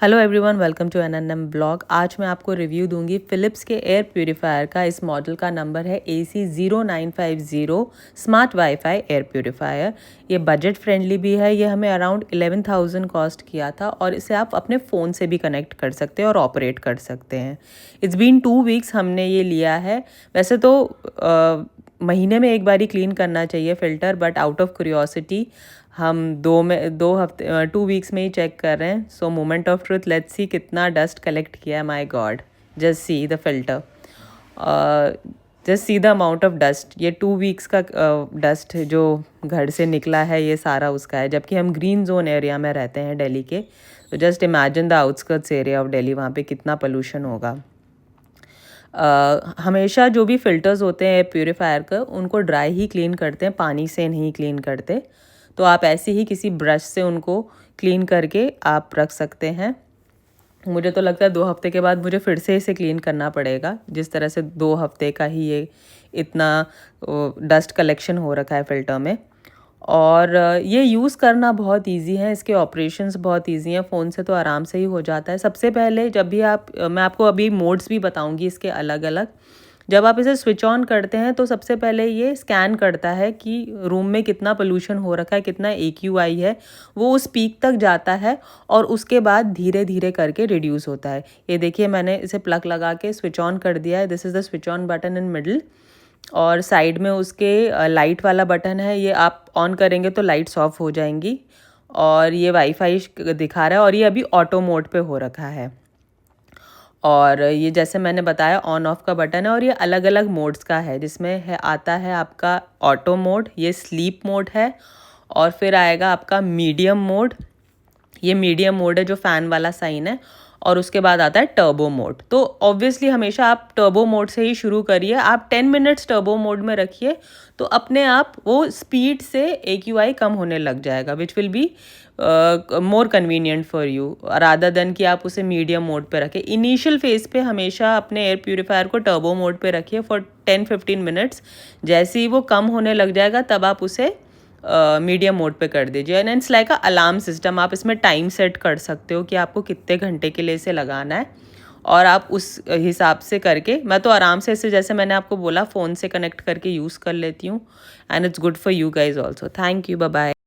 Hello everyone, welcome to NNM blog. आज मैं आपको रिव्यू दूंगी फ़िलिप्स के एयर प्यूरीफायर का। इस मॉडल का नंबर है AC0950 smart wifi air purifier. ये बजट फ्रेंडली भी है। ये हमें अराउंड 11,000 कॉस्ट किया था और इसे आप अपने फ़ोन से भी कनेक्ट कर सकते हैं और ऑपरेट कर सकते हैं। इट्स बीन 2 वीक्स हमने ये लिया है। वैसे तो महीने में एक बार ही क्लीन करना चाहिए filter, but out of curiosity हम 2 वीक्स में ही चेक कर रहे हैं। सो moment of truth, let's see कितना डस्ट कलेक्ट किया है। My God, just see the filter, just see the amount of dust. ये 2 वीक्स का डस्ट जो घर से निकला है, ये सारा उसका है। जबकि हम ग्रीन जोन एरिया में रहते हैं दिल्ली के। तो just imagine the outskirts area of Delhi, वहाँ पे कितना पोल्यूशन होगा। हमेशा जो भी फ़िल्टर्स होते हैं प्यूरीफायर का, उनको ड्राई ही क्लीन करते हैं, पानी से नहीं क्लीन करते। तो आप ऐसे ही किसी ब्रश से उनको क्लीन करके आप रख सकते हैं। मुझे तो लगता है 2 हफ्ते के बाद मुझे फिर से इसे क्लीन करना पड़ेगा, जिस तरह से 2 हफ्ते का ही ये इतना डस्ट कलेक्शन हो रखा है फ़िल्टर में। और ये यूज़ करना बहुत इजी है, इसके ऑपरेशंस बहुत इजी हैं। फ़ोन से तो आराम से ही हो जाता है। सबसे पहले जब भी आप मैं आपको अभी मोड्स भी बताऊंगी इसके अलग अलग। जब आप इसे स्विच ऑन करते हैं तो सबसे पहले ये स्कैन करता है कि रूम में कितना पोल्यूशन हो रखा है, कितना AQI है। वो उस पीक तक जाता है और उसके बाद धीरे धीरे करके रिड्यूस होता है। ये देखिए, मैंने इसे प्लग लगा के स्विच ऑन कर दिया है। This is the switch on button in middle, और साइड में उसके लाइट वाला बटन है। ये आप ऑन करेंगे तो लाइट्स ऑफ हो जाएंगी। और ये वाईफाई दिखा रहा है, और ये अभी ऑटो मोड पे हो रखा है। और ये जैसे मैंने बताया ऑन ऑफ का बटन है, और ये अलग अलग मोड्स का है, जिसमें है आता है आपका ऑटो मोड, ये स्लीप मोड है, और फिर आएगा आपका मीडियम मोड। ये मीडियम मोड है जो फ़ैन वाला साइन है, और उसके बाद आता है टर्बो मोड। तो ऑब्वियसली हमेशा आप टर्बो मोड से ही शुरू करिए। आप 10 मिनट्स टर्बो मोड में रखिए तो अपने आप वो स्पीड से AQI कम होने लग जाएगा, which will be more convenient for you, rather than कि आप उसे मीडियम मोड पे रखें। इनिशियल फेज पे हमेशा अपने एयर प्यूरीफायर को टर्बो मोड पे रखिए फॉर 10-15 मिनट्स। जैसे ही वो कम होने लग जाएगा तब आप उसे मीडियम मोड पे कर दीजिए। And it's like a alarm system. आप इसमें टाइम सेट कर सकते हो कि आपको कितने घंटे के लिए इसे लगाना है, और आप उस हिसाब से करके, मैं तो आराम से इसे, जैसे मैंने आपको बोला, फ़ोन से कनेक्ट करके यूज़ कर लेती हूँ। And it's good for you guys also. Thank you, bye bye.